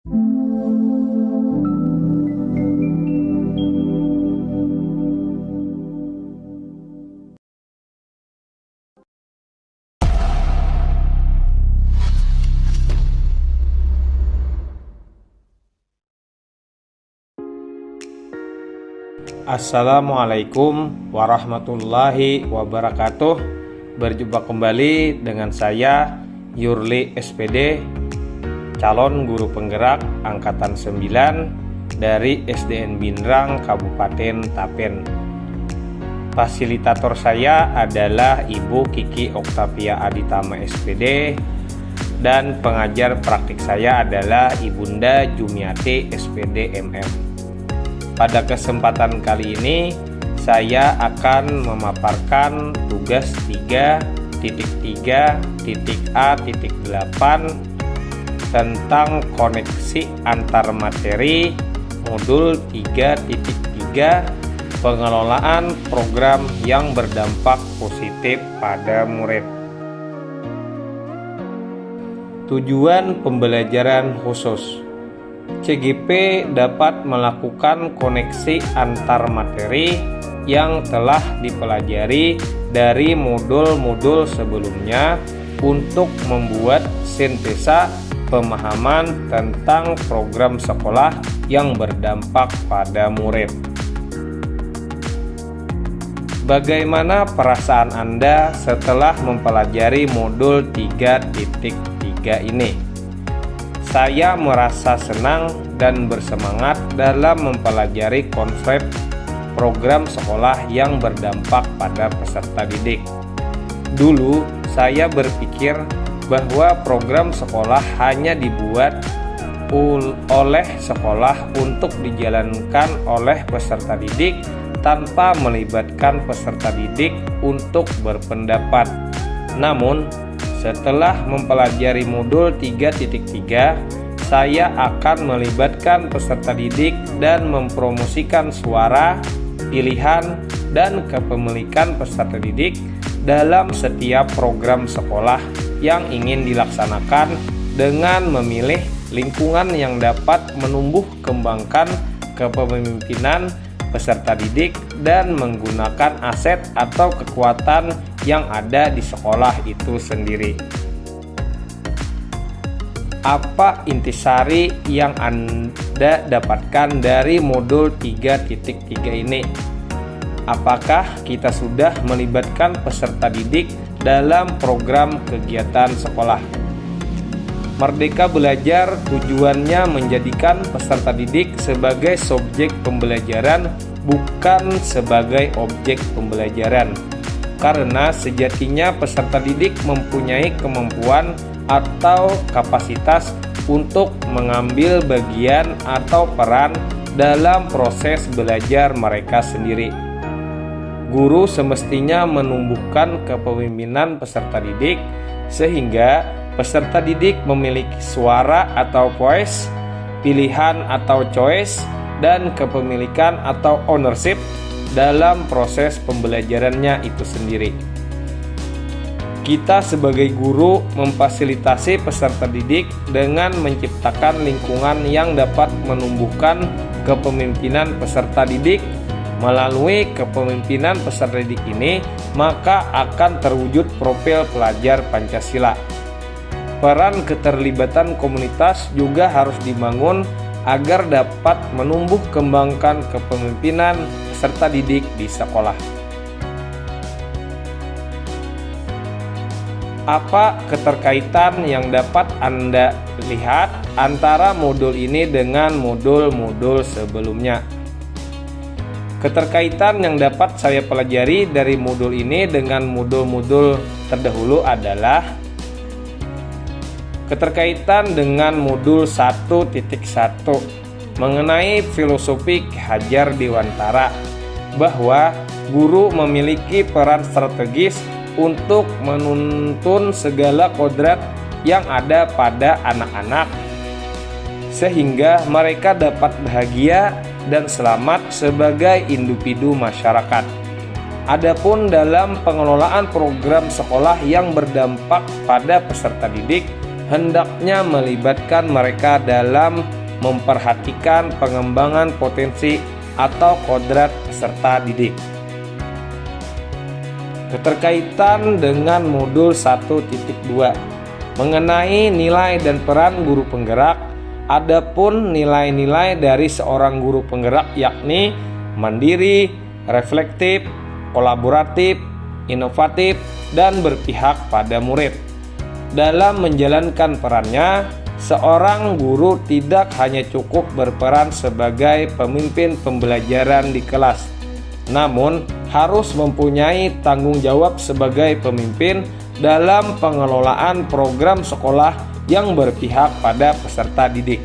Assalamualaikum warahmatullahi wabarakatuh. Berjumpa kembali dengan saya Yurli SPD, calon guru penggerak angkatan 9 dari SDN Binrang Kabupaten Tapen. Fasilitator saya adalah Ibu Kiki Oktavia Aditama SPD dan pengajar praktik saya adalah Ibunda Jumiati SPD MM. Pada kesempatan kali ini saya akan memaparkan tugas 3.3.A.8 tentang koneksi antar materi modul 3.3 pengelolaan program yang berdampak positif pada murid. Tujuan pembelajaran khusus. CGP dapat melakukan koneksi antar materi yang telah dipelajari dari modul-modul sebelumnya untuk membuat sintesa pemahaman tentang program sekolah yang berdampak pada murid. Bagaimana perasaan Anda setelah mempelajari modul 3.3 ini? Saya merasa senang dan bersemangat dalam mempelajari konsep program sekolah yang berdampak pada peserta didik. Dulu saya berpikir bahwa program sekolah hanya dibuat oleh sekolah untuk dijalankan oleh peserta didik tanpa melibatkan peserta didik untuk berpendapat. Namun, setelah mempelajari modul 3.3, saya akan melibatkan peserta didik dan mempromosikan suara, pilihan, dan kepemilikan peserta didik dalam setiap program sekolah yang ingin dilaksanakan dengan memilih lingkungan yang dapat menumbuh kembangkan kepemimpinan peserta didik dan menggunakan aset atau kekuatan yang ada di sekolah itu sendiri. Apa intisari yang Anda dapatkan dari modul 3.3 ini? Apakah kita sudah melibatkan peserta didik dalam program kegiatan sekolah? Merdeka Belajar tujuannya menjadikan peserta didik sebagai subjek pembelajaran, bukan sebagai objek pembelajaran. Karena sejatinya peserta didik mempunyai kemampuan atau kapasitas untuk mengambil bagian atau peran dalam proses belajar mereka sendiri. Guru semestinya menumbuhkan kepemimpinan peserta didik sehingga peserta didik memiliki suara atau voice, pilihan atau choice, dan kepemilikan atau ownership dalam proses pembelajarannya itu sendiri. Kita sebagai guru memfasilitasi peserta didik dengan menciptakan lingkungan yang dapat menumbuhkan kepemimpinan peserta didik. Melalui kepemimpinan peserta didik ini, maka akan terwujud profil pelajar Pancasila. Peran keterlibatan komunitas juga harus dibangun agar dapat menumbuh kembangkan kepemimpinan peserta didik di sekolah. Apa keterkaitan yang dapat Anda lihat antara modul ini dengan modul-modul sebelumnya? Keterkaitan yang dapat saya pelajari dari modul ini dengan modul-modul terdahulu adalah keterkaitan dengan modul 1.1 mengenai filosofi Ki Hajar Dewantara, bahwa guru memiliki peran strategis untuk menuntun segala kodrat yang ada pada anak-anak sehingga mereka dapat bahagia dan selamat sebagai individu masyarakat. Adapun dalam pengelolaan program sekolah yang berdampak pada peserta didik, hendaknya melibatkan mereka dalam memperhatikan pengembangan potensi atau kodrat peserta didik. Keterkaitan dengan modul 1.2 mengenai nilai dan peran guru penggerak. Adapun nilai-nilai dari seorang guru penggerak yakni mandiri, reflektif, kolaboratif, inovatif, dan berpihak pada murid. Dalam menjalankan perannya, seorang guru tidak hanya cukup berperan sebagai pemimpin pembelajaran di kelas, namun harus mempunyai tanggung jawab sebagai pemimpin dalam pengelolaan program sekolah yang berpihak pada peserta didik.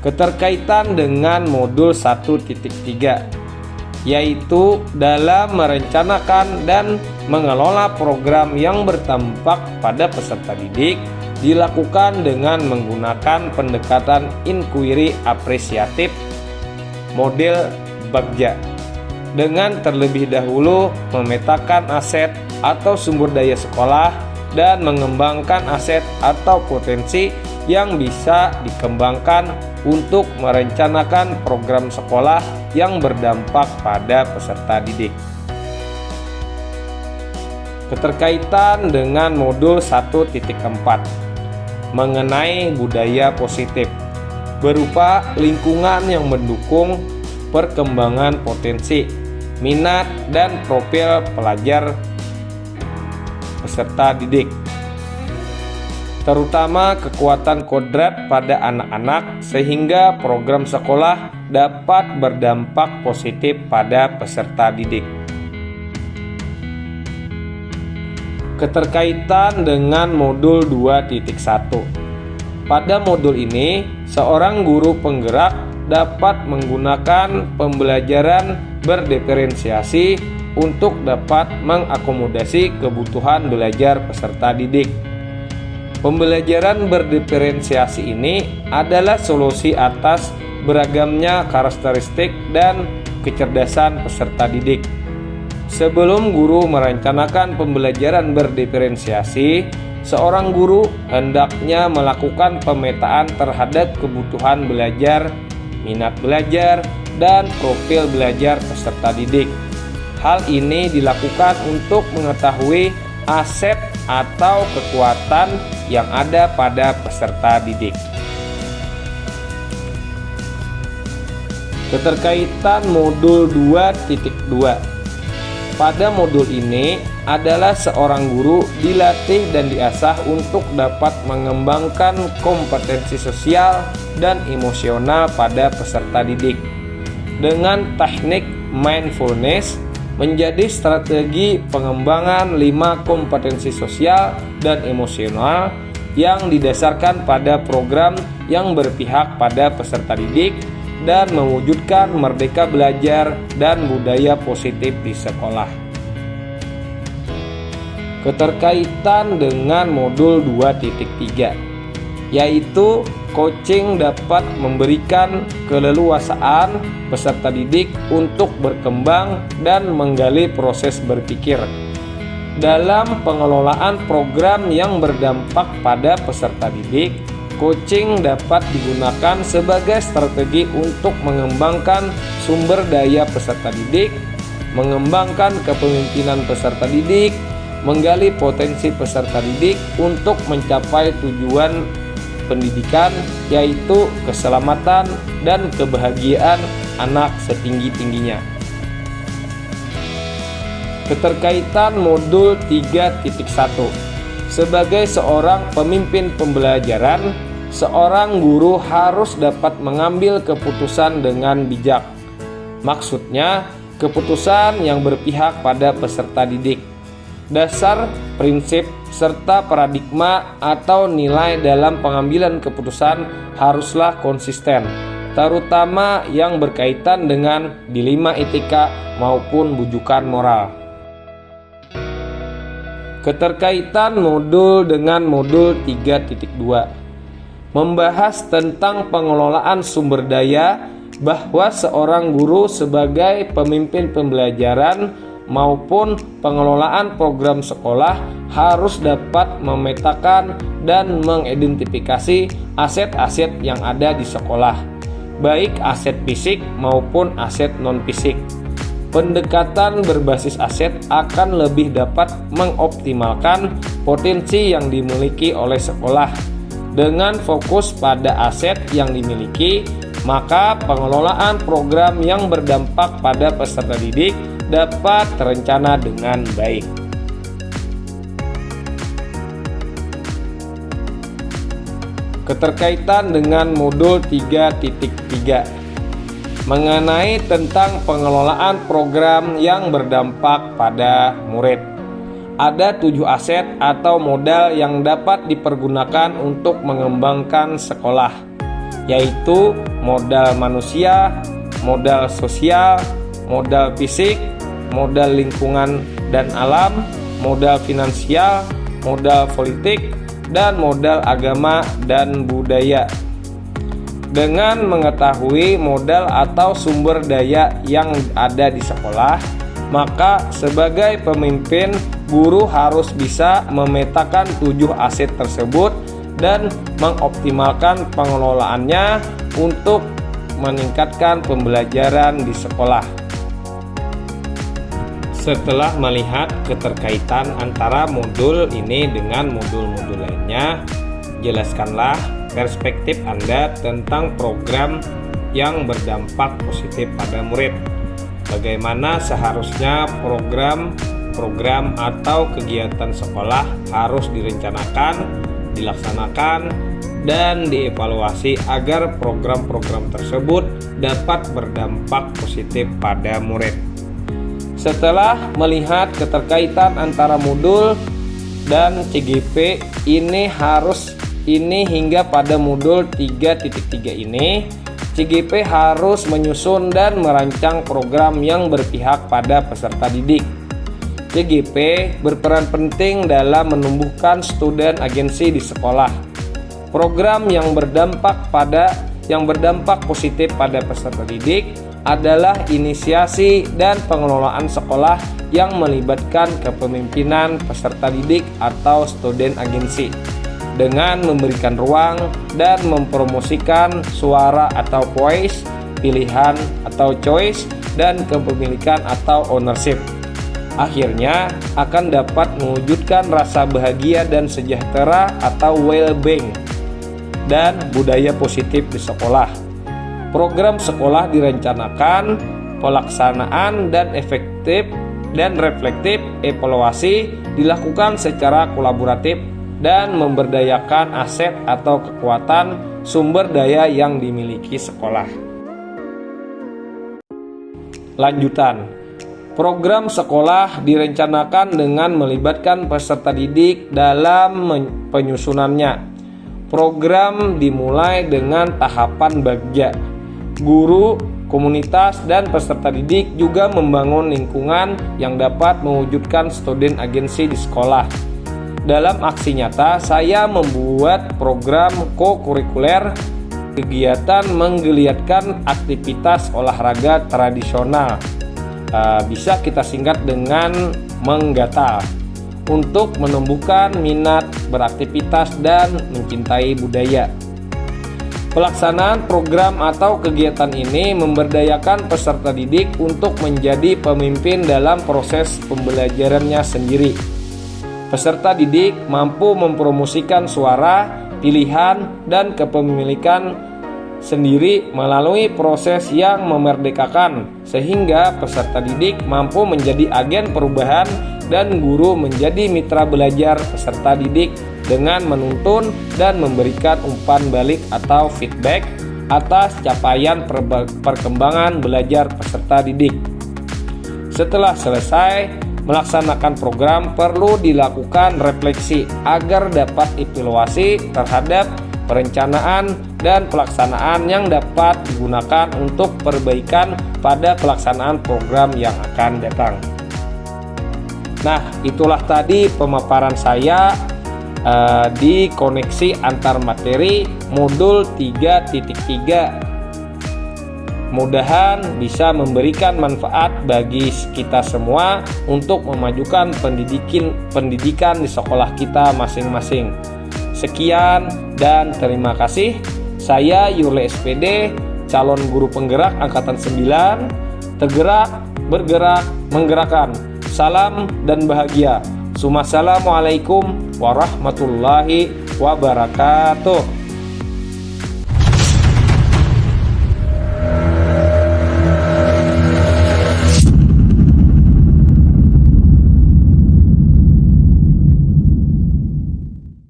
Keterkaitan dengan modul 1.3 yaitu dalam merencanakan dan mengelola program yang berdampak pada peserta didik dilakukan dengan menggunakan pendekatan inquiry apresiatif model Bagja, dengan terlebih dahulu memetakan aset atau sumber daya sekolah dan mengembangkan aset atau potensi yang bisa dikembangkan untuk merencanakan program sekolah yang berdampak pada peserta didik. Keterkaitan dengan modul 1.4 mengenai budaya positif berupa lingkungan yang mendukung perkembangan potensi, minat, dan profil pelajar peserta didik, terutama kekuatan kodrat pada anak-anak sehingga program sekolah dapat berdampak positif pada peserta didik. Keterkaitan dengan modul 2.1. Pada modul ini, seorang guru penggerak dapat menggunakan pembelajaran berdiferensiasi untuk dapat mengakomodasi kebutuhan belajar peserta didik. Pembelajaran berdiferensiasi ini adalah solusi atas beragamnya karakteristik dan kecerdasan peserta didik. Sebelum guru merencanakan pembelajaran berdiferensiasi, seorang guru hendaknya melakukan pemetaan terhadap kebutuhan belajar, minat belajar, dan profil belajar peserta didik. Hal ini dilakukan untuk mengetahui aset atau kekuatan yang ada pada peserta didik. Keterkaitan modul 2.2. Pada modul ini adalah seorang guru dilatih dan diasah untuk dapat mengembangkan kompetensi sosial dan emosional pada peserta didik dengan teknik mindfulness menjadi strategi pengembangan 5 kompetensi sosial dan emosional yang didasarkan pada program yang berpihak pada peserta didik dan mewujudkan merdeka belajar dan budaya positif di sekolah. Keterkaitan dengan modul 2.3 yaitu coaching dapat memberikan keleluasaan peserta didik untuk berkembang dan menggali proses berpikir. Dalam pengelolaan program yang berdampak pada peserta didik, coaching dapat digunakan sebagai strategi untuk mengembangkan sumber daya peserta didik, mengembangkan kepemimpinan peserta didik, menggali potensi peserta didik untuk mencapai tujuan pendidikan, yaitu keselamatan dan kebahagiaan anak setinggi-tingginya. Keterkaitan modul 3.1. Sebagai seorang pemimpin pembelajaran, seorang guru harus dapat mengambil keputusan dengan bijak. Maksudnya, keputusan yang berpihak pada peserta didik. Dasar, prinsip, serta paradigma atau nilai dalam pengambilan keputusan haruslah konsisten, terutama yang berkaitan dengan dilema etika maupun bujukan moral. Keterkaitan modul dengan modul 3.2 membahas tentang pengelolaan sumber daya, bahwa seorang guru sebagai pemimpin pembelajaran maupun pengelolaan program sekolah harus dapat memetakan dan mengidentifikasi aset-aset yang ada di sekolah, baik aset fisik maupun aset non-fisik. Pendekatan berbasis aset akan lebih dapat mengoptimalkan potensi yang dimiliki oleh sekolah. Dengan fokus pada aset yang dimiliki, maka pengelolaan program yang berdampak pada peserta didik dapat terencana dengan baik. Keterkaitan dengan modul 3.3 mengenai tentang pengelolaan program yang berdampak pada murid. Ada 7 aset atau modal yang dapat dipergunakan untuk mengembangkan sekolah, yaitu modal manusia, modal sosial, modal fisik, modal lingkungan dan alam, modal finansial, modal politik, dan modal agama dan budaya. Dengan mengetahui modal atau sumber daya yang ada di sekolah, maka sebagai pemimpin, guru harus bisa memetakan 7 aset tersebut dan mengoptimalkan pengelolaannya untuk meningkatkan pembelajaran di sekolah. Setelah melihat keterkaitan antara modul ini dengan modul-modul lainnya, jelaskanlah perspektif Anda tentang program yang berdampak positif pada murid. Bagaimana seharusnya program atau kegiatan sekolah harus direncanakan, dilaksanakan, dan dievaluasi agar program-program tersebut dapat berdampak positif pada murid. Setelah melihat keterkaitan antara modul dan CGP ini hingga pada modul 3.3 ini, CGP harus menyusun dan merancang program yang berpihak pada peserta didik. CGP berperan penting dalam menumbuhkan student agency di sekolah. Program yang berdampak positif pada peserta didik adalah inisiasi dan pengelolaan sekolah yang melibatkan kepemimpinan peserta didik atau student agency, dengan memberikan ruang dan mempromosikan suara atau voice, pilihan atau choice, dan kepemilikan atau ownership. Akhirnya akan dapat mewujudkan rasa bahagia dan sejahtera atau well-being dan budaya positif di sekolah. Program sekolah direncanakan, pelaksanaan dan efektif dan reflektif evaluasi dilakukan secara kolaboratif dan memberdayakan aset atau kekuatan sumber daya yang dimiliki sekolah. Lanjutan, program sekolah direncanakan dengan melibatkan peserta didik dalam penyusunannya. Program dimulai dengan tahapan bagja. Guru, komunitas, dan peserta didik juga membangun lingkungan yang dapat mewujudkan student agency di sekolah. Dalam aksi nyata, saya membuat program co-kurikuler, kegiatan menggeliatkan aktivitas olahraga tradisional, bisa kita singkat dengan menggatal, untuk menumbuhkan minat beraktivitas dan mencintai budaya. Pelaksanaan program atau kegiatan ini memberdayakan peserta didik untuk menjadi pemimpin dalam proses pembelajarannya sendiri. Peserta didik mampu mempromosikan suara, pilihan, dan kepemilikan sendiri melalui proses yang memerdekakan, sehingga peserta didik mampu menjadi agen perubahan dan guru menjadi mitra belajar peserta didik dengan menuntun dan memberikan umpan balik atau feedback atas capaian perkembangan belajar peserta didik. Setelah selesai melaksanakan program, perlu dilakukan refleksi agar dapat evaluasi terhadap perencanaan dan pelaksanaan yang dapat digunakan untuk perbaikan pada pelaksanaan program yang akan datang. Nah, itulah tadi pemaparan saya di koneksi antar materi modul 3.3 Mudah-mudahan bisa memberikan manfaat bagi kita semua untuk memajukan pendidikan di sekolah kita masing-masing. Sekian dan terima kasih. Saya Yurle SPD, calon guru penggerak angkatan 9, tergerak, bergerak, menggerakkan. Salam dan bahagia. Assalamualaikum warahmatullahi wabarakatuh.